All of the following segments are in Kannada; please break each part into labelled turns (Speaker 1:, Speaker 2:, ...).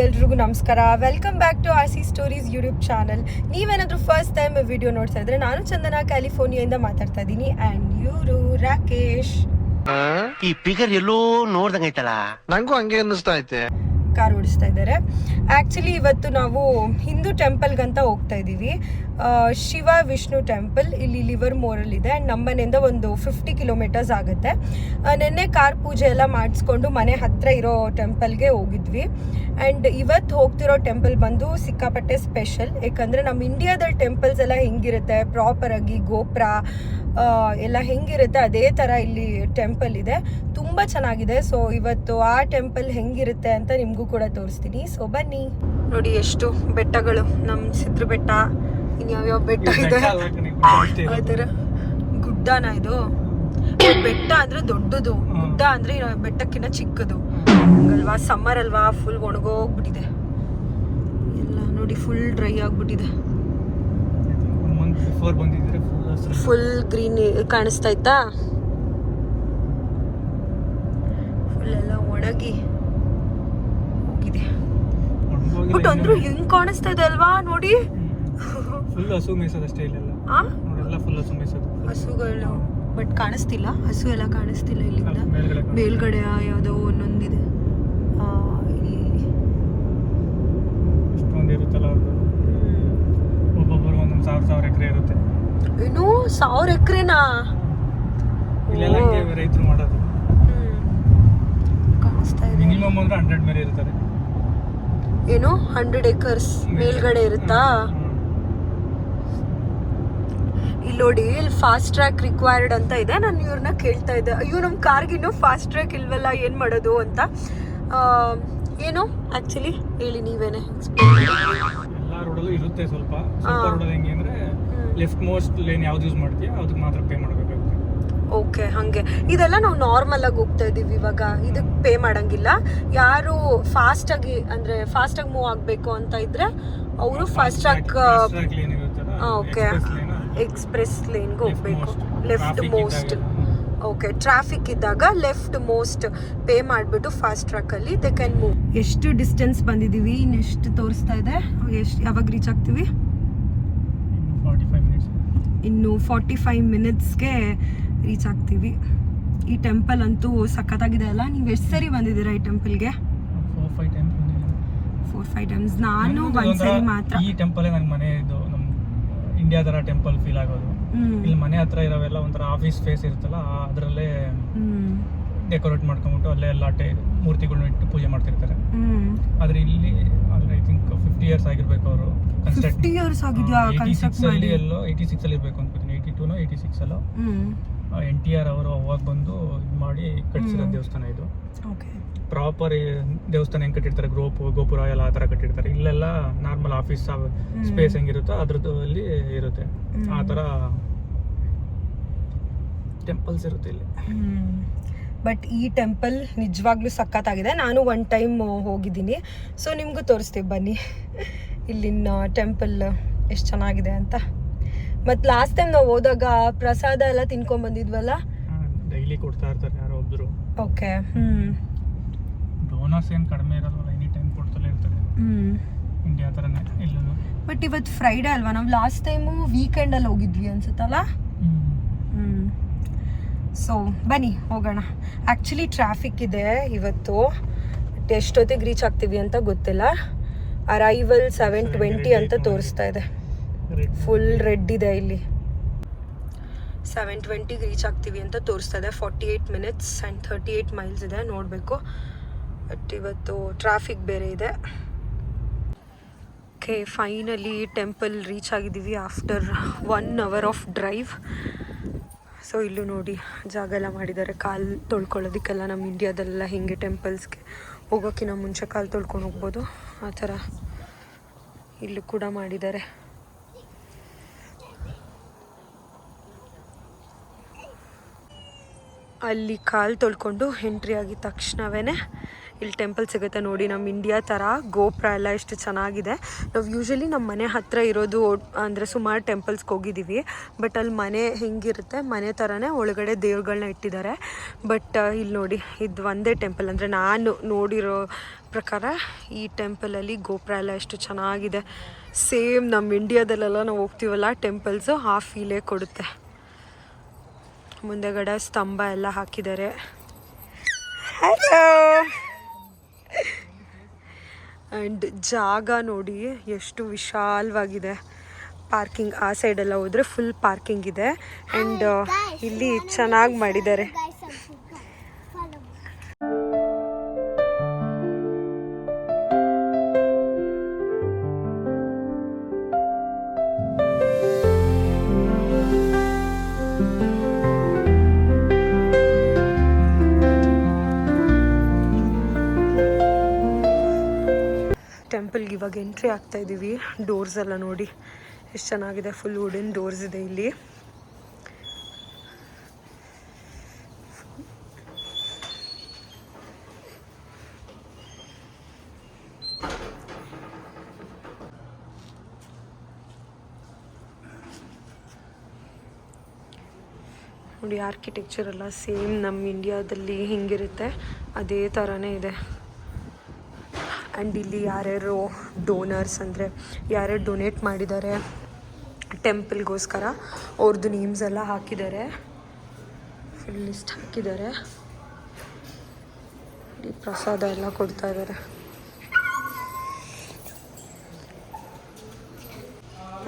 Speaker 1: ಎಲ್ರಿಗೂ ನಮಸ್ಕಾರ. Welcome back to R C stories YouTube channel. ನೀವೇನಾದರೂ ಫಸ್ಟ್ ಟೈಮ್ ವಿಡಿಯೋ ನೋಡ್ತಾ ಇದ್ರೆ, ನಾನು ಚಂದನ ಕ್ಯಾಲಿಫೋರ್ನಿಯಾದಿಂದ ಮಾತಾಡ್ತಾ ಇದ್ದೀನಿ. ಆ್ಯಂಡ್ ಇವರು ರಾಕೇಶ್.
Speaker 2: ಈ ಪಿಗರ್ ಎಲ್ಲೋ ನೋಡ್ದಂಗೈತಲ್ಲ,
Speaker 3: ನಂಗೂ ಹಂಗೆ ಅನ್ನಿಸ್ತಾ ಐತೆ.
Speaker 1: ಕಾರ್ ಓಡಿಸ್ತಾ ಇದ್ದಾರೆ. ಆ್ಯಕ್ಚುಲಿ ಇವತ್ತು ನಾವು ಹಿಂದೂ ಟೆಂಪಲ್ಗಂತ ಹೋಗ್ತಾ ಇದ್ದೀವಿ. ಶಿವ ವಿಷ್ಣು ಟೆಂಪಲ್ ಇಲ್ಲಿ ಲಿವರ್ಮೋರಲ್ಲಿದೆ. ಆ್ಯಂಡ್ ನಮ್ಮ ಮನೆಯಿಂದ ಒಂದು 50 ಕಿಲೋಮೀಟರ್ಸ್ ಆಗುತ್ತೆ. ನಿನ್ನೆ ಕಾರ್ ಪೂಜೆ ಎಲ್ಲ ಮಾಡಿಸ್ಕೊಂಡು ಮನೆ ಹತ್ತಿರ ಇರೋ ಟೆಂಪಲ್ಗೆ ಹೋಗಿದ್ವಿ. ಆ್ಯಂಡ್ ಇವತ್ತು ಹೋಗ್ತಿರೋ ಟೆಂಪಲ್ ಬಂದು ಸಿಕ್ಕಾಪಟ್ಟೆ ಸ್ಪೆಷಲ್. ಯಾಕಂದರೆ ನಮ್ಮ ಇಂಡಿಯಾದಲ್ಲಿ ಟೆಂಪಲ್ಸ್ ಎಲ್ಲ ಹೆಂಗಿರುತ್ತೆ, ಪ್ರಾಪರಾಗಿ ಗೋಪುರ ಎಲ್ಲ ಹೆಂಗಿರುತ್ತೆ ಅದೇ ಥರ ಇಲ್ಲಿ ಟೆಂಪಲ್ ಇದೆ. ತುಂಬ ಚೆನ್ನಾಗಿದೆ. ಸೊ ಇವತ್ತು ಆ ಟೆಂಪಲ್ ಹೆಂಗಿರುತ್ತೆ ಅಂತ ನಿಮಗೂ ಕೂಡ ತೋರಿಸ್ತೀನಿ. ಸೊ ಬನ್ನಿ. ನೋಡಿ ಎಷ್ಟು ಬೆಟ್ಟಗಳು, ನಮ್ಮ ಸಿದ್ರ ಬೆಟ್ಟ, ಇನ್ಯಾವ್ಯಾವ ಬೆಟ್ಟ ಇದೆ ಆ ಥರ. ಗುಡ್ಡನ ಇದು? ಬೆಟ್ಟ ಅಂದರೆ ದೊಡ್ಡದು, ಗುಡ್ಡ ಅಂದರೆ ಬೆಟ್ಟಕ್ಕಿಂತ ಚಿಕ್ಕದು ಹಂಗಲ್ವಾ. ಸಮ್ಮರ್ ಅಲ್ವಾ, ಫುಲ್ ಒಣಗೋಗ್ಬಿಟ್ಟಿದೆ ಎಲ್ಲ. ನೋಡಿ ಫುಲ್ ಡ್ರೈ ಆಗಿಬಿಟ್ಟಿದೆ. ಫುಲ್ ಗ್ರೀನ್ ಕಾಣಿಸ್ತಾ ಇತ್ತಾ, ಫುಲ್ ಎಲ್ಲ ಒಣಗಿ ಹೋಗಿದೆ. ಬಟ್ ಅಂದ್ರೂ ಹೆಂಗ್ ಕಾಣಿಸ್ತಾ ಇದೆ ಅಲ್ವಾ ನೋಡಿ.
Speaker 4: ಫುಲ್ ಹಸು ಮೇಸದಷ್ಟೇ ಇಲ್ಲೆಲ್ಲ. ಫುಲ್ ಹಸು ಮೇಸದು
Speaker 1: ಹಸುಗಳು, ಬಟ್ ಕಾಣಿಸ್ತಿಲ್ಲ ಹಸು ಎಲ್ಲ ಕಾಣಿಸ್ತಿಲ್ಲ ಇಲ್ಲಿಂದ. ಮೇಲ್ಗಡೆ ಯಾವುದೋ ಒಂದೊಂದಿದೆ
Speaker 4: ಇಷ್ಟೊಂದು ಇರುತ್ತಲ್ಲ. ಒಬ್ಬೊಬ್ಬರು ಒಂದೊಂದು 1000 ಎಕರೆ ಇರುತ್ತೆ.
Speaker 1: ಏನು 1000 ಎಕರೆನಾ?
Speaker 4: ಇಲ್ಲೆಲ್ಲ ರೈತರು ಮಾಡೋದು.
Speaker 1: ಕಾಣಿಸ್ತಾ ಇದೆ.
Speaker 4: ಮಿನಿಮಮ್ ಅಂದ್ರೆ 100 ಮೇಲೆ ಇರ್ತಾರೆ.
Speaker 1: ಏನು 100 ಎಕರ್ಸ್ ಮೇಲ್ಗಡೆ ಇರುತ್ತಾ? ಇಲ್ಲಿ ನೋಡಿ, ಇಲ್ಲಿ ಫಾಸ್ಟ್ ಟ್ರ್ಯಾಕ್ ರಿಕ್ವೈರ್ಡ್ ಅಂತ ಇದೆ. ನಾನು ಇವ್ರನ್ನ ಕೇಳ್ತಾ ಇದ್ದೆ, ಅಯ್ಯೋ ನಮ್ಮ ಕಾರ್ಗಿನ್ನೂ ಫಾಸ್ಟ್ ಟ್ರ್ಯಾಕ್ ಇಲ್ವಲ್ಲ, ಏನು ಮಾಡೋದು ಅಂತ. ಏನು ಆ್ಯಕ್ಚುಲಿ ಹೇಳಿ ನೀವೇನೆ.
Speaker 4: ಎಲ್ಲ ರೋಡಲ್ಲೂ ಇರುತ್ತೆ ಸ್ವಲ್ಪ ರೋಡಲ್ಲಿ. ಹೆಂಗೆ ಅಂದರೆ ಲೆಫ್ಟ್ ಮೋಸ್ಟ್ ಲೇನ್ ಯಾವ್ದು ಯೂಸ್ ಮಾಡ್ತೀಯ ಅದಕ್ಕೆ ಮಾತ್ರ ಪೇ ಮಾಡಬೇಕಾಗುತ್ತೆ.
Speaker 1: ಓಕೆ, ಹಾಗೆ. ಇದೆಲ್ಲ ನಾವು ನಾರ್ಮಲ್ ಆಗಿ ಹೋಗ್ತಾ ಇದೀವಿ ಇವಾಗ, ಇದಕ್ಕೆ ಪೇ ಮಾಡಂಗಿಲ್ಲ. ಯಾರು ಫಾಸ್ಟಾಗಿ ಅಂದರೆ ಫಾಸ್ಟಾಗಿ ಮೂವ್ ಆಗಬೇಕು ಅಂತ ಇದ್ರೆ ಅವರು ಫಾಸ್ಟ್ ಟ್ರ್ಯಾಕ್ ಓಕೆ ಎಕ್ಸ್ಪ್ರೆಸ್ ಲೇನ್ಗೆ ಹೋಗ್ಬೇಕು. ಲೆಫ್ಟ್ ಮೋಸ್ಟ್ ಓಕೆ, ಟ್ರಾಫಿಕ್ ಇದ್ದಾಗ ಲೆಫ್ಟ್ ಮೋಸ್ಟ್ ಪೇ ಮಾಡಿಬಿಟ್ಟು ಫಾಸ್ಟ್ ಟ್ರ್ಯಾಕಲ್ಲಿ ದೇ ಕ್ಯಾನ್ ಮೂವ್. ಎಷ್ಟು ಡಿಸ್ಟೆನ್ಸ್ ಬಂದಿದ್ದೀವಿ, ಇನ್ನೆಷ್ಟು ತೋರಿಸ್ತಾ ಇದೆ, ಯಾವಾಗ ರೀಚ್ ಆಗ್ತೀವಿ? ಇನ್ನು 45 ಮಿನಿಟ್ಸ್ಗೆ ರೀಚ್ ಆಗ್ತೀವಿ. ಈ ಟೆಂಪಲ್ ಅಂತೂ ಸಖತ್ತಾಗಿದೆ ಅಲ್ಲ. ನೀವು ಎಷ್ಟು ಸರಿ ಬಂದಿದ್ದೀರಾ ಈ ಟೆಂಪಲ್ಗೆ? 4-5 ಟೈಮ್ಸ್. ನಾನು ಒಂದ್ಸರಿ ಮಾತ್ರ.
Speaker 4: ಈ ಟೆಂಪಲ್ ನನ್ನ ಮನೆ ಇದು, ನಮ್ಮ ಇಂಡಿಯಾ ತರ ಟೆಂಪಲ್ ಫೀಲ್ ಆಗೋದು. ಇಲ್ಲಿ ಮನೆ ಹತ್ರ ಇರೋವೆಲ್ಲ ಒಂಥರ ಆಫೀಸ್ ಫೇಸ್ ಇರುತ್ತಲ್ಲ, ಅದರಲ್ಲೇ ಡೆಕೋರೇಟ್ ಮಾಡ್ಕೊಂಡ್ಬಿಟ್ಟು ಅಲ್ಲೇ ಎಲ್ಲ ಮೂರ್ತಿಗಳನ್ನ ಇಟ್ಟು ಪೂಜೆ ಮಾಡ್ತಿರ್ತಾರೆ. ಆದ್ರೆ ಇಲ್ಲಿ ಐ ಥಿಂಕ್ 50 ಇಯರ್ಸ್ ಆಗಿರ್ಬೇಕು ಅವರು.
Speaker 1: 50 ಇಯರ್ಸ್ ಆಗಿದ್ಯಾ ಕನ್ಸ್ಟ್ರಕ್ಟ್ ಮಾಡಿ?
Speaker 4: ಎಲ್ಲೋ 86 ಅಲ್ಲಿ ಇರಬೇಕು ಅನ್ಕೋತೀನಿ. 82 86 ಅಲ್ಲ. NTR ಅವರು ಅವಾಗ ಬಂದು ಇದು ಮಾಡಿ ಕಟ್ಟಿಸಿರೋ ದೇವಸ್ಥಾನ ಇದು. ಪ್ರಾಪರ್ ದೇವಸ್ಥಾನ ಹೆಂಗ್ ಕಟ್ಟಿರ್ತಾರೆ, ಗೋಪುರ ಎಲ್ಲ ಆ ತರ ಕಟ್ಟಿರ್ತಾರೆ. ಇಲ್ಲೆಲ್ಲ ನಾರ್ಮಲ್ ಆಫೀಸ್ ಸ್ಪೇಸ್ ಹೆಂಗಿರುತ್ತೋ ಅದ್ರದ್ದು ಅಲ್ಲಿ ಇರುತ್ತೆ. ಆ ತರ ಟೆಂಪಲ್ಸ್ ಇರುತ್ತೆ ಇಲ್ಲಿ.
Speaker 1: ಬಟ್ ಈ ಟೆಂಪಲ್ ನಿಜವಾಗ್ಲೂ ಸಖತ್ತಾಗಿದೆ. ನಾನು 1 ಟೈಮ್ ಹೋಗಿದ್ದೀನಿ. ಸೊ ನಿಮಗೂ ತೋರಿಸ್ತೀವಿ ಬನ್ನಿ ಇಲ್ಲಿನ ಟೆಂಪಲ್ ಎಷ್ಟು ಚೆನ್ನಾಗಿದೆ ಅಂತ. ಮತ್ತು ಲಾಸ್ಟ್ ಟೈಮ್ ನಾವು ಹೋದಾಗ ಪ್ರಸಾದ ಎಲ್ಲ ತಿನ್ಕೊಂಡ್ಬಂದಿದ್ವಲ್ಲ,
Speaker 4: ಡೈಲಿ ಕೊಡ್ತಾ ಇರ್ತಾರೆ ಯಾರೋ ಒಬ್ರು.
Speaker 1: ಓಕೆ.
Speaker 4: ಡೋನರ್ಸ್ ಏನು ಕಡಿಮೆ ಇರಲ್ಲ, ಎನಿ ಟೈಮ್ ಕೊಡ್ತಲೇ ಇರ್ತಾರೆ. ಇಂಡಿಯಾ ಥರನೇ ಇಲ್ಲೂ.
Speaker 1: ಬಟ್ ಇವತ್ತು ಫ್ರೈಡೇ ಅಲ್ವಾ, ನಾವು ಲಾಸ್ಟ್ ಟೈಮು ವೀಕೆಂಡಲ್ಲಿ ಹೋಗಿದ್ವಿ ಅನ್ಸುತ್ತಲ್ಲ. ಸೊ ಬನ್ನಿ ಹೋಗೋಣ. ಆ್ಯಕ್ಚುಲಿ ಟ್ರಾಫಿಕ್ ಇದೆ ಇವತ್ತು. ಎಷ್ಟೊತ್ತಿಗೆ ರೀಚ್ ಆಗ್ತೀವಿ ಅಂತ ಗೊತ್ತಿಲ್ಲ. ಅರೈವಲ್ 7:20 ಅಂತ ತೋರಿಸ್ತಾ ಇದೆ. ಫುಲ್ ರೆಡ್ ಇದೆ ಇಲ್ಲಿ. 7:20ಗೆ ರೀಚ್ ಆಗ್ತೀವಿ ಅಂತ ತೋರಿಸ್ತಾ ಇದೆ. 48 ಮಿನಿಟ್ಸ್ ಆ್ಯಂಡ್ 38 ಮೈಲ್ಸ್ ಇದೆ, ನೋಡಬೇಕು. ಬಟ್ ಇವತ್ತು ಟ್ರಾಫಿಕ್ ಬೇರೆ ಇದೆ. ಓಕೆ, ಫೈನಲಿ ಟೆಂಪಲ್ ರೀಚ್ ಆಗಿದ್ದೀವಿ after 1 hour of drive. So ಇಲ್ಲೂ ನೋಡಿ ಜಾಗ ಎಲ್ಲ ಮಾಡಿದ್ದಾರೆ ಕಾಲು ತೊಳ್ಕೊಳ್ಳೋದಕ್ಕೆಲ್ಲ. ನಮ್ಮ ಇಂಡಿಯಾದಲ್ಲೆಲ್ಲ ಹಿಂಗೆ ಟೆಂಪಲ್ಸ್ಗೆ ಹೋಗೋಕ್ಕಿಂತ ಮುಂಚೆ ಕಾಲು ತೊಳ್ಕೊಂಡು ಹೋಗ್ಬೋದು, ಆ ಥರ ಇಲ್ಲೂ ಕೂಡ ಮಾಡಿದ್ದಾರೆ. ಅಲ್ಲಿ ಕಾಲು ತೊಳ್ಕೊಂಡು ಎಂಟ್ರಿ ಆಗಿದ ತಕ್ಷಣವೇ ಇಲ್ಲಿ ಟೆಂಪಲ್ ಸಿಗುತ್ತೆ. ನೋಡಿ, ನಮ್ಮ ಇಂಡಿಯಾ ಥರ ಗೋಪುರ ಎಲ್ಲ ಎಷ್ಟು ಚೆನ್ನಾಗಿದೆ. ನಾವು ಯೂಶ್ವಲಿ ನಮ್ಮ ಮನೆ ಹತ್ತಿರ ಇರೋದು ಅಂದರೆ ಸುಮಾರು ಟೆಂಪಲ್ಸ್ಗೆ ಹೋಗಿದ್ದೀವಿ. ಬಟ್ ಅಲ್ಲಿ ಮನೆ ಹೆಂಗಿರುತ್ತೆ, ಮನೆ ಥರನೇ ಒಳಗಡೆ ದೇವ್ರುಗಳನ್ನ ಇಟ್ಟಿದ್ದಾರೆ. ಬಟ್ ಇಲ್ಲಿ ನೋಡಿ, ಇದು ಒಂದೇ ಟೆಂಪಲ್ ಅಂದರೆ ನಾನು ನೋಡಿರೋ ಪ್ರಕಾರ ಈ ಟೆಂಪಲಲ್ಲಿ ಗೋಪುರ ಎಲ್ಲ ಎಷ್ಟು ಚೆನ್ನಾಗಿದೆ. ಸೇಮ್ ನಮ್ಮ ಇಂಡಿಯಾದಲ್ಲೆಲ್ಲ ನಾವು ಹೋಗ್ತೀವಲ್ಲ ಟೆಂಪಲ್ಸು, ಆ ಫೀಲೇ ಕೊಡುತ್ತೆ. ಮುಂದೆಗಡೆ ಸ್ತಂಭ ಎಲ್ಲ ಹಾಕಿದ್ದಾರೆ. ಹಲೋ. ಆ್ಯಂಡ್ ಜಾಗ ನೋಡಿ ಎಷ್ಟು ವಿಶಾಲವಾಗಿದೆ. ಪಾರ್ಕಿಂಗ್ ಆ ಸೈಡೆಲ್ಲ ಹೋದರೆ ಫುಲ್ ಪಾರ್ಕಿಂಗ್ ಇದೆ. ಆ್ಯಂಡ್ ಇಲ್ಲಿ ಚೆನ್ನಾಗಿ ಮಾಡಿದ್ದಾರೆ. ಟೆಂಪಲ್ಗೆ ಇವಾಗ ಎಂಟ್ರಿ ಆಗ್ತಾ ಇದ್ದೀವಿ. ಡೋರ್ಸ್ ಎಲ್ಲ ನೋಡಿ ಎಷ್ಟು ಚೆನ್ನಾಗಿದೆ. ಫುಲ್ ವುಡನ್ ಡೋರ್ಸ್ ಇದೆ ಇಲ್ಲಿ. ನೋಡಿ ಆರ್ಕಿಟೆಕ್ಚರ್ ಎಲ್ಲ ಸೇಮ್ ನಮ್ಮ ಇಂಡಿಯಾದಲ್ಲಿ ಹಿಂಗಿರುತ್ತೆ ಅದೇ ಥರನೇ ಇದೆ. ಆ್ಯಂಡ್ ಇಲ್ಲಿ ಯಾರ್ಯಾರು ಡೋನರ್ಸ್ ಅಂದರೆ ಯಾರ್ಯಾರು ಡೊನೇಟ್ ಮಾಡಿದ್ದಾರೆ ಟೆಂಪಲ್ಗೋಸ್ಕರ ಅವ್ರದ್ದು ನೇಮ್ಸ್ ಎಲ್ಲ ಹಾಕಿದ್ದಾರೆ. ಫುಲ್ ಲಿಸ್ಟ್ ಹಾಕಿದ್ದಾರೆ. ಇಲ್ಲಿ ಪ್ರಸಾದ ಎಲ್ಲ ಕೊಡ್ತಾ ಇದ್ದಾರೆ.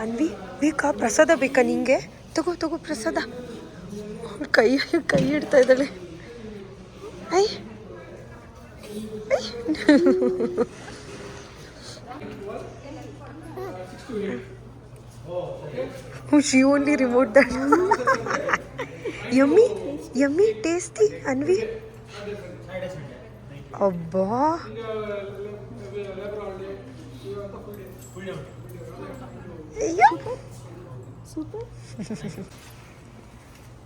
Speaker 1: ಅನ್ವಿ ಬೇಕಾ ಪ್ರಸಾದ ಬೇಕಾ ನಿಂಗೆ? ತಗೋ ಪ್ರಸಾದ. ಕೈ ಇಡ್ತಾ ಇದ್ದಾಳೆ. I she only remote that. yummy tasty Anvi. Abba super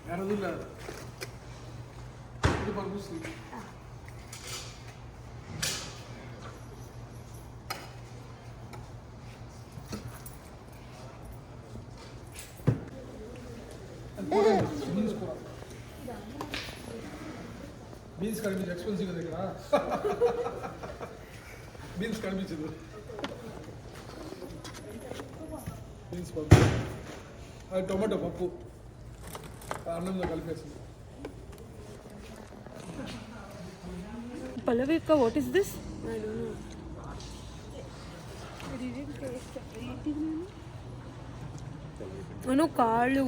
Speaker 3: ಯಾರದಿಲ್ಲ ಇದು ಬರ್ಬುಸ್ಲಿ ಬೀನ್ಸ್ ಕಡಿಮೆ ಎಕ್ಸ್ಪೆನ್ಸಿವ್ ಇದೆ ಈಗ. ಬೀನ್ಸ್ ಕಡಿಮೆ ಇದೆ. ಬೀನ್ಸ್ ಪಪ್ಪು ಅದು ಟೊಮೆಟೊ ಪಪ್ಪು ಅನ್ನಂದು కలిపేసి.
Speaker 1: Palavika, what is this? I don't know. ಏನೋ ಕಾಳು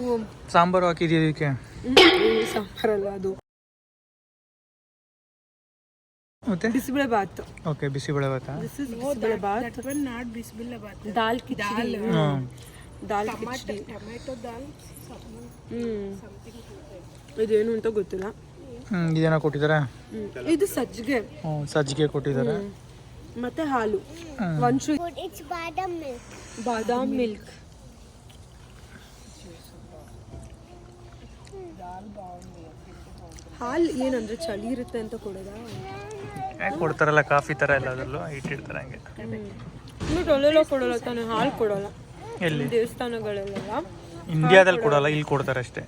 Speaker 4: ಸಾಂಬಾರು ಹಾಕಿದ್ದೀವಿ.
Speaker 1: ಸಾಂಬಾರಲ್ಲ ಅದು,
Speaker 4: ಮತ್ತೆ
Speaker 1: bisibele bath.
Speaker 4: Okay, bisibele bath.
Speaker 1: This is bisibele bath.
Speaker 5: not bismillah baat.
Speaker 1: Dal khichdi. Dal khichdi.
Speaker 5: Tomato dal.
Speaker 1: ಇದೇನು ಅಂತ ಗೊತ್ತಿಲ್ಲ.
Speaker 4: ಇದೇನೋ ಕೊಟ್ಟಿದ್ದಾರೆ.
Speaker 1: ಇದು ಸಜ್ಜಿಗೆ.
Speaker 4: ಸಜ್ಜಿಗೆ ಕೊಟ್ಟಿದ್ದಾರೆ.
Speaker 1: ಮತ್ತೆ ಹಾಲು.
Speaker 5: It's badam milk.
Speaker 1: Badam milk. ಹಾಲು ಏನಂದ್ರೆ ಚಳಿ ಇರುತ್ತೆ ಅಂತ ಕೊಡೋದಾ?
Speaker 4: ಕೊಡ್ತಾರಲ್ಲ ಕಾಫಿ ಥರ ಎಲ್ಲ, ಅದರಲ್ಲೂ ಇಟ್ಟಿರ್ತಾರೆ ಹಂಗೆ.
Speaker 1: ಬಟ್ ಅಲ್ಲೆಲ್ಲ ಕೊಡೋಲ್ಲ ತಾನೆ, ಹಾಲು ಕೊಡೋಲ್ಲ.
Speaker 4: ಎಲ್ಲಿ?
Speaker 1: ದೇವಸ್ಥಾನಗಳೆಲ್ಲ
Speaker 4: ಇಂಡಿಯಾದಲ್ಲಿ ಕೊಡಲ್ಲ, ಇಲ್ಲಿ ಕೊಡ್ತಾರೆ ಅಷ್ಟೇ.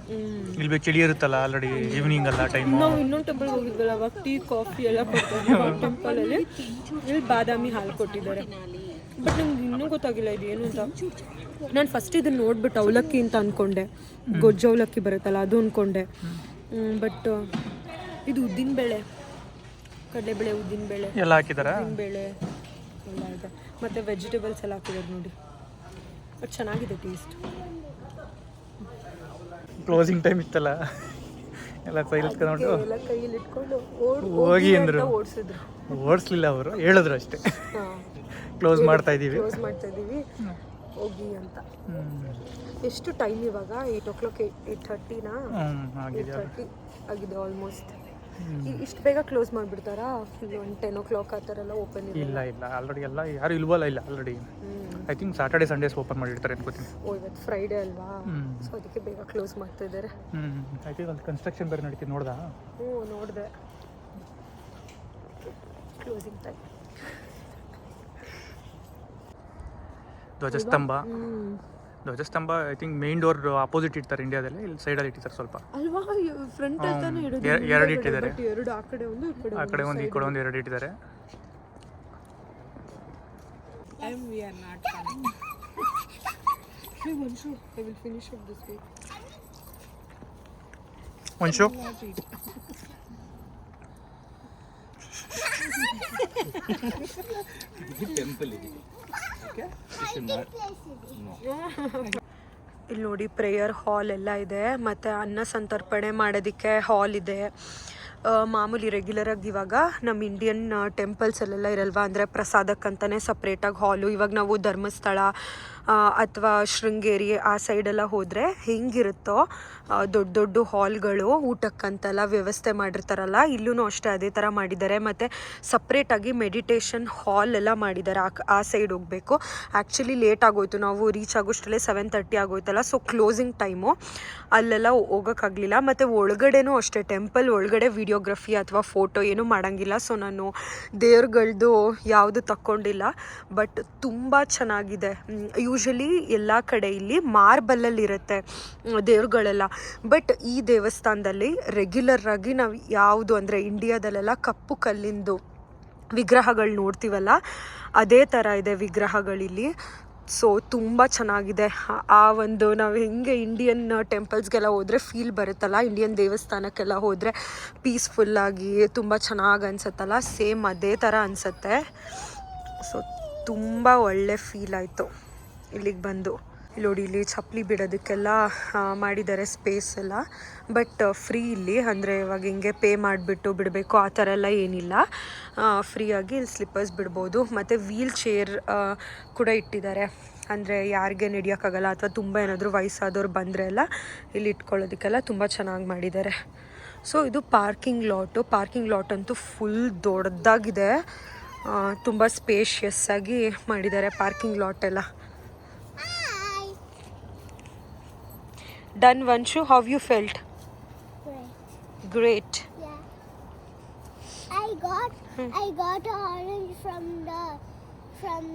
Speaker 4: ಇಲ್ಲಿ ಚಳಿ ಇರುತ್ತಲ್ಲ ಆಲ್ರೆಡಿ, ಈವ್ನಿಂಗ್ ಅಲ್ಲ ಟೈಮ್.
Speaker 1: ನಾವು ಇನ್ನೊಂದು ಟೆಂಪಲ್ ಹೋಗಿದ್ವಲ್ಲ, ಅವಾಗ ಟೀ ಕಾಫಿ ಎಲ್ಲ ಕೊಡ್ತಾರೆ ಟೆಂಪಲಲ್ಲಿ. ಇಲ್ಲಿ ಬಾದಾಮಿ ಹಾಲು ಕೊಟ್ಟಿದ್ದಾರೆ. ಬಟ್ ನಂಗೆ ಇನ್ನೂ ಗೊತ್ತಾಗಿಲ್ಲ ಇದು ಏನು ಅಂತ. ನಾನು ಫಸ್ಟ್ ಇದನ್ನು ನೋಡ್ಬಿಟ್ಟು ಅವಲಕ್ಕಿ ಅಂತ ಅಂದ್ಕೊಂಡೆ, ಗೊಜ್ಜು ಅವಲಕ್ಕಿ ಬರುತ್ತಲ್ಲ ಅದು ಅಂದ್ಕೊಂಡೆ. ಬಟ್ ಇದು ಉದ್ದಿನಬೇಳೆ, ಕಡಲೆಬೇಳೆ, ಉದ್ದಿನಬೇಳೆ
Speaker 4: ಎಲ್ಲ ಹಾಕಿದ್ದಾರೆ.
Speaker 1: ಉದ್ದಿನಬೇಳೆ ಎಲ್ಲ ಇದೆ. ಮತ್ತು ವೆಜಿಟೇಬಲ್ಸ್ ಎಲ್ಲ ಹಾಕಿದ್ದಾರೆ ನೋಡಿ. ಬಟ್ ಚೆನ್ನಾಗಿದೆ ಟೇಸ್ಟ್.
Speaker 4: ಕ್ಲೋಸಿಂಗ್ ಟೈಮ್ ಇತ್ತಲ್ಲ, ಎಲ್ಲ ಸೈಲೆನ್ಸ್ ಕರ್ಕೊಂಡು
Speaker 1: ಎಲ್ಲ ಕೈಯಲ್ಲಿ ಇಟ್ಕೊಂಡು
Speaker 4: ಹೋಗಿ ಅಂದರು.
Speaker 1: ಓಡಿಸಿದ್ರು.
Speaker 4: ಓಡಿಸ್ಲಿಲ್ಲ ಅವರು, ಹೇಳಿದ್ರು ಅಷ್ಟೇ. ಕ್ಲೋಸ್ ಮಾಡ್ತಾ ಇದ್ದೀವಿ
Speaker 1: ಹೋಗಿ ಅಂತ. ಎಷ್ಟು ಟೈಮ್ ಇವಾಗ? 8 o'clock, 8:30ನಾ? 8:30 ಆಗಿದೆ ಆಲ್ಮೋಸ್ಟ್. ಇಷ್ಟು ಬೇಗ ಕ್ಲೋಸ್ ಮಾಡಿಬಿಡ್ತಾರಾ? ಒಂದು 10 o'clock ಆ ಥರ ಎಲ್ಲ ಓಪನ್
Speaker 4: ಇಲ್ಲ ಆಲ್ರೆಡಿ ಎಲ್ಲ ಯಾರು ಇಲ್ವಲ್ಲ ಇಲ್ಲ already. I think Saturday Sundays open ಮಾಡಿರ್ತಾರೆ ಅನ್ಕೋತೀನಿ.
Speaker 1: ಇವತ್ತು ಫ್ರೈಡೇ ಅಲ್ವಾ, ಸೊ ಅದಕ್ಕೆ ಬೇಗ ಕ್ಲೋಸ್ ಮಾಡ್ತಾ ಇದ್ದಾರೆ.
Speaker 4: ಐ ಥಿಂಕ್ ಅಲ್ಲಿ ಕನ್ಸ್ಟ್ರಕ್ಷನ್ ಬೇರೆ ನಡೀತಿದೆ, ನೋಡ್ದಾ?
Speaker 1: ನೋಡಿದೆ. Closing time.
Speaker 4: ಧ್ವಜಸ್ತಂಭ I think main door opposite ಇಡ್ತಾರೆ ಇಂಡಿಯಾದಲ್ಲಿ, ಇಲ್ಲಿ ಸೈಡಲ್ಲಿ ಇಟ್ಟಿದ್ದಾರೆ ಸ್ವಲ್ಪ
Speaker 1: ಅಲ್ವಾ? ಫ್ರಂಟ್
Speaker 4: ಎರಡು ಇಟ್ಟಿದ್ದಾರೆ.
Speaker 1: ಎರಡು ಆ ಕಡೆ ಒಂದು, ಈ ಕಡೆ
Speaker 4: ಆ ಕಡೆ ಒಂದು, ಈ ಕಡೆ ಒಂದು ಎರಡು ಇಟ್ಟಿದ್ದಾರೆ.
Speaker 5: We are not coming.
Speaker 1: Hey, Vanshu, I will finish up this week.
Speaker 4: ಒಂದು ಶೋ
Speaker 5: Not eat.
Speaker 1: ಇಲ್ಲಿ ನೋಡಿ ಪ್ರೇಯರ್ ಹಾಲ್ ಎಲ್ಲ ಇದೆ, ಮತ್ತು ಅನ್ನ ಸಂತರ್ಪಣೆ ಮಾಡೋದಕ್ಕೆ ಹಾಲ್ ಇದೆ. ಮಾಮೂಲಿ ರೆಗ್ಯುಲರಾಗಿ ಇವಾಗ ನಮ್ಮ ಇಂಡಿಯನ್ ಟೆಂಪಲ್ಸಲ್ಲೆಲ್ಲ ಇರಲ್ವಾ, ಅಂದರೆ ಪ್ರಸಾದಕ್ಕಂತಲೇ ಸಪ್ರೇಟಾಗಿ ಹಾಲು. ಇವಾಗ ನಾವು ಧರ್ಮಸ್ಥಳ ಅಥವಾ ಶೃಂಗೇರಿ ಆ ಸೈಡೆಲ್ಲ ಹೋದರೆ ಹೆಂಗಿರುತ್ತೋ ದೊಡ್ಡ ದೊಡ್ಡ ಹಾಲ್ಗಳು ಊಟಕ್ಕಂತೆಲ್ಲ ವ್ಯವಸ್ಥೆ ಮಾಡಿರ್ತಾರಲ್ಲ, ಇಲ್ಲೂ ಅಷ್ಟೇ ಅದೇ ಥರ ಮಾಡಿದ್ದಾರೆ. ಮತ್ತು ಸಪ್ರೇಟಾಗಿ ಮೆಡಿಟೇಷನ್ ಹಾಲ್ ಎಲ್ಲ ಮಾಡಿದ್ದಾರೆ. ಆ ಸೈಡ್ ಹೋಗಬೇಕು. ಆ್ಯಕ್ಚುಲಿ ಲೇಟ್ ಆಗೋಯ್ತು, ನಾವು ರೀಚ್ ಆಗೋಷ್ಟರಲ್ಲೇ 7:30 ಆಗೋಯ್ತಲ್ಲ, ಸೊ ಕ್ಲೋಸಿಂಗ್ ಟೈಮು, ಅಲ್ಲೆಲ್ಲ ಹೋಗೋಕ್ಕಾಗಲಿಲ್ಲ. ಮತ್ತು ಒಳಗಡೆನೂ ಅಷ್ಟೇ, ಟೆಂಪಲ್ ಒಳಗಡೆ ವಿಡಿಯೋಗ್ರಫಿ ಅಥವಾ ಫೋಟೋ ಏನೂ ಮಾಡೋಂಗಿಲ್ಲ. ಸೊ ನಾನು ದೇವ್ರುಗಳ್ದು ಯಾವುದು ತಕ್ಕೊಂಡಿಲ್ಲ, ಬಟ್ ತುಂಬ ಚೆನ್ನಾಗಿದೆ. ಯೂಶಲಿ ಎಲ್ಲ ಕಡೆ ಇಲ್ಲಿ ಮಾರ್ಬಲ್ಲಲ್ಲಿರುತ್ತೆ ದೇವ್ರುಗಳೆಲ್ಲ, ಬಟ್ ಈ ದೇವಸ್ಥಾನದಲ್ಲಿ ರೆಗ್ಯುಲರಾಗಿ ನಾವು ಯಾವುದು ಅಂದರೆ ಇಂಡಿಯಾದಲ್ಲೆಲ್ಲ ಕಪ್ಪು ಕಲ್ಲಿಂದು ವಿಗ್ರಹಗಳು ನೋಡ್ತೀವಲ್ಲ, ಅದೇ ಥರ ಇದೆ ವಿಗ್ರಹಗಳಿಲ್ಲಿ. ಸೊ ತುಂಬ ಚೆನ್ನಾಗಿದೆ. ಆ ಒಂದು ನಾವು ಹೆಂಗೆ ಇಂಡಿಯನ್ ಟೆಂಪಲ್ಸ್ಗೆಲ್ಲ ಹೋದರೆ ಫೀಲ್ ಬರುತ್ತಲ್ಲ, ಇಂಡಿಯನ್ ದೇವಸ್ಥಾನಕ್ಕೆಲ್ಲ ಹೋದರೆ ಪೀಸ್ಫುಲ್ಲಾಗಿ ತುಂಬ ಚೆನ್ನಾಗಿ ಅನಿಸುತ್ತಲ್ಲ, ಸೇಮ್ ಅದೇ ಥರ ಅನಿಸುತ್ತೆ. ಸೊ ತುಂಬ ಒಳ್ಳೆ ಫೀಲ್ ಆಯಿತು ಇಲ್ಲಿಗೆ ಬಂದು. ಇಲ್ಲಿ ನೋಡಿ, ಇಲ್ಲಿ ಚಪ್ಪಲಿ ಬಿಡೋದಕ್ಕೆಲ್ಲ ಮಾಡಿದ್ದಾರೆ ಸ್ಪೇಸ್ ಎಲ್ಲ, ಬಟ್ ಫ್ರೀ ಇಲ್ಲಿ. ಅಂದರೆ ಇವಾಗ ಹಿಂಗೆ ಪೇ ಮಾಡಿಬಿಟ್ಟು ಬಿಡಬೇಕು ಆ ಥರ ಎಲ್ಲ ಏನಿಲ್ಲ, ಫ್ರೀಯಾಗಿ ಇಲ್ಲಿ ಸ್ಲಿಪ್ಪರ್ಸ್ ಬಿಡ್ಬೋದು. ಮತ್ತು ವೀಲ್ ಚೇರ್ ಕೂಡ ಇಟ್ಟಿದ್ದಾರೆ, ಅಂದರೆ ಯಾರಿಗೆ ನಡೆಯೋಕ್ಕಾಗಲ್ಲ ಅಥವಾ ತುಂಬ ಏನಾದರೂ ವಯಸ್ಸಾದವ್ರು ಬಂದರೆ ಎಲ್ಲ ಇಲ್ಲಿ ಇಟ್ಕೊಳ್ಳೋದಕ್ಕೆಲ್ಲ ತುಂಬ ಚೆನ್ನಾಗಿ ಮಾಡಿದ್ದಾರೆ. ಸೊ ಇದು ಪಾರ್ಕಿಂಗ್ ಲಾಟ್ ಅಂತೂ ಫುಲ್ ದೊಡ್ಡದಾಗಿದೆ, ತುಂಬ ಸ್ಪೇಷಿಯಸ್ ಆಗಿ ಮಾಡಿದ್ದಾರೆ ಪಾರ್ಕಿಂಗ್ ಲಾಟ್ ಎಲ್ಲ. Done, Vanshu. How you felt? Great.
Speaker 5: Yeah. I got an orange from the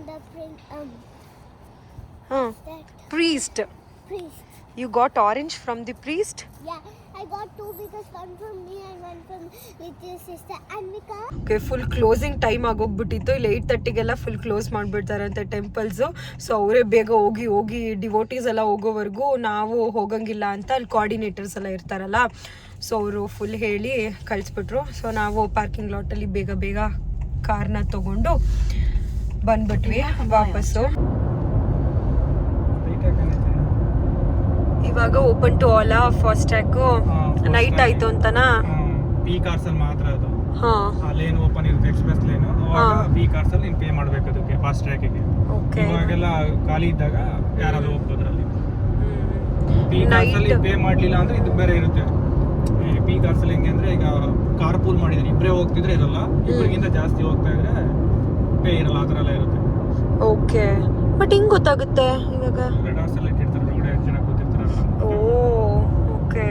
Speaker 5: that
Speaker 1: Priest.
Speaker 5: priest.
Speaker 1: You got orange from the priest?
Speaker 5: Yeah, I got two because one from me and one from little sister Anvika.
Speaker 1: Okay, full closing time ಆಗೋಗ್ಬಿಟ್ಟಿತ್ತು. ಇಲ್ಲಿ 8:30ಗೆಲ್ಲ ಫುಲ್ ಕ್ಲೋಸ್ ಮಾಡಿಬಿಡ್ತಾರಂತೆ ಟೆಂಪಲ್ಸು. ಸೊ ಅವರೇ ಬೇಗ ಹೋಗಿ ಡಿವೋಟೀಸ್ ಎಲ್ಲ ಹೋಗೋವರೆಗೂ ನಾವು ಹೋಗಂಗಿಲ್ಲ ಅಂತ ಅಲ್ಲಿ ಕೋಆರ್ಡಿನೇಟರ್ಸ್ ಎಲ್ಲ ಇರ್ತಾರಲ್ಲ, ಸೊ ಅವರು ಫುಲ್ ಹೇಳಿ ಕಳಿಸ್ಬಿಟ್ರು. ಸೊ ನಾವು ಪಾರ್ಕಿಂಗ್ ಲಾಟಲ್ಲಿ ಬೇಗ ಕಾರ್ನ ತೊಗೊಂಡು ಬಂದ್ಬಿಟ್ವಿ ವಾಪಸ್ಸು. ಇವಾಗ open to all fast track night ಆಯ್ತು ಅಂತನಾ?
Speaker 4: ಪಿ ಕಾರ್ಸ್ ಅಲ್ಲಿ ಮಾತ್ರ ಅದು.
Speaker 1: ಹಾಂ,
Speaker 4: ಲೇನ್ ಓಪನ್ ಇರುತ್ತೆ, ಎಕ್ಸ್ಪ್ರೆಸ್ ಲೇನ್. ಪಿ ಕಾರ್ಸ್ ಅಲ್ಲಿ ನೀನು ಪೇ ಮಾಡಬೇಕು ಅದಕ್ಕೆ, ಫಾಸ್ಟ್ ಟ್ರ್ಯಾಕಿಗೆ.
Speaker 1: ಓಕೆ.
Speaker 4: ಇವಾಗೆಲ್ಲ ಖಾಲಿ ಇದ್ದಾಗ ಯಾರಾದ್ರೂ ಹೋಗ್ಬೋದ್ರಲ್ಲಿ. ಪಿ ಕಾರ್ಸ್ ಅಲ್ಲಿ ಪೇ ಮಾಡಲಿಲ್ಲ ಅಂದ್ರೆ ಇದು ಬೇರೆ ಇರುತ್ತೆ. ಈ ಪಿ ಕಾರ್ಸ್ ಅಲ್ಲಿ ಹೆಂಗೆ ಅಂದ್ರೆ, ಈಗ ಕಾರ್ ಪೂಲ್ ಮಾಡಿದ್ರೆ ಇಬ್ಬರೇ ಹೋಗ್ತಿದ್ರೆ ಇರಲ್ಲ, ಇಬ್ಬರಿಗಿಂತ ಜಾಸ್ತಿ ಹೋಗ್ತಾ ಇದ್ರೆ ಪೇ ಇರಲ್ಲ, ಆ ಥರ ಎಲ್ಲ ಇರುತ್ತೆ.
Speaker 1: ಓಕೆ, ಬಟ್ ಹಿಂಗೆ ಗೊತ್ತಾಗುತ್ತೆ ಇವಾಗ?
Speaker 4: ರೆಡಾರ್ಸ್ ಎಲ್ಲ ಇಟ್ಟಿರ್ತಾರೆ ಒಳಗಡೆ, ಎಷ್ಟು ಜನ ಕೂತಿರ್ತಾರಲ್ಲ.
Speaker 1: ಓಕೆ.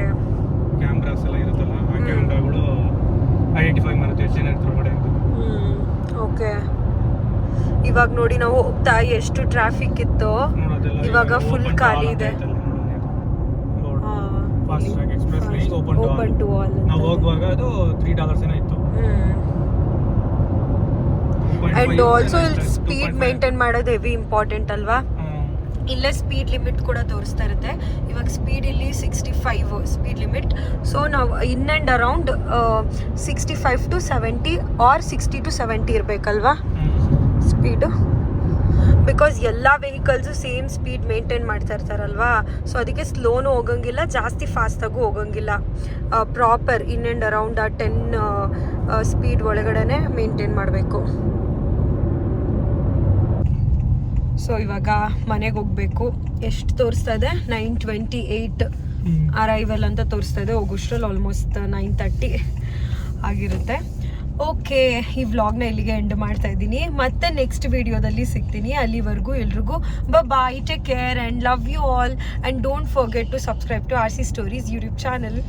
Speaker 4: ಕ್ಯಾಮ್ರಾಸ್ ಎಲ್ಲ ಇರುತ್ತಲ್ಲ, ಆ ಕ್ಯಾಮ್ರಾಗಳು ಐಡೆಂಟಿಫೈ ಮಾಡುತ್ತೆ ಎಷ್ಟು ಜನ ಇರ್ತಾರೆ ಒಳಗಡೆ ಅಂತ.
Speaker 1: ಓಕೆ. ಇವಾಗ ನೋಡಿ ನಾವು ಹೋಗ್ತಾ ಎಷ್ಟು ಟ್ರಾಫಿಕ್ ಇತ್ತು, ಇವಾಗ ಫುಲ್ ಖಾಲಿ ಇದೆ.
Speaker 4: Fast track express line open to all. ನಾವು ಹೋಗುವಾಗ ಅದು $3 ಏನೋ ಇತ್ತು.
Speaker 1: ಅಂಡ್ ಆಲ್ಸೋ ಇಲ್ಲಿ ಸ್ಪೀಡ್ ಮೇಂಟೈನ್ ಮಾಡೋದು ಹೆವಿ ಇಂಪಾರ್ಟೆಂಟ್ ಅಲ್ವಾ? ಇಲ್ಲೇ ಸ್ಪೀಡ್ ಲಿಮಿಟ್ ಕೂಡ ತೋರಿಸ್ತಾ ಇರುತ್ತೆ. ಇವಾಗ ಸ್ಪೀಡ್ ಇಲ್ಲಿ 65 ಸ್ಪೀಡ್ ಲಿಮಿಟ್. ಸೊ ನಾವು in and around 65 to 70 or 60 to 70 ಇರಬೇಕಲ್ವಾ ಸ್ಪೀಡು? ಬಿಕಾಸ್ ಎಲ್ಲ ವೆಹಿಕಲ್ಸು ಸೇಮ್ ಸ್ಪೀಡ್ ಮೇಂಟೈನ್ ಮಾಡ್ತಾ ಇರ್ತಾರಲ್ವಾ, ಸೊ ಅದಕ್ಕೆ ಸ್ಲೋನು ಹೋಗಂಗಿಲ್ಲ, ಜಾಸ್ತಿ ಫಾಸ್ಟಾಗೂ ಹೋಗಂಗಿಲ್ಲ. Proper in and around 10 speed ಒಳಗಡೆ ಮೇಂಟೈನ್ ಮಾಡಬೇಕು. ಸೊ ಇವಾಗ ಮನೆಗೆ ಹೋಗಬೇಕು. ಎಷ್ಟು ತೋರಿಸ್ತಾ ಇದೆ? 9:28 ಅರೈವಲ್ ಅಂತ ತೋರಿಸ್ತಾ ಇದೆ. ಹೋಗೋಷ್ಟ್ರಲ್ಲಿ ಆಲ್ಮೋಸ್ಟ್ 9:30 ಆಗಿರುತ್ತೆ. ಓಕೆ, ಈ ವ್ಲಾಗ್ನ ಇಲ್ಲಿಗೆ ಎಂಡ್ ಮಾಡ್ತಾ ಇದ್ದೀನಿ. ಮತ್ತೆ ನೆಕ್ಸ್ಟ್ ವಿಡಿಯೋದಲ್ಲಿ ಸಿಗ್ತೀನಿ. ಅಲ್ಲಿವರೆಗೂ ಎಲ್ರಿಗೂ bye, take care and love you all. And don't forget to subscribe to RC Stories YouTube channel.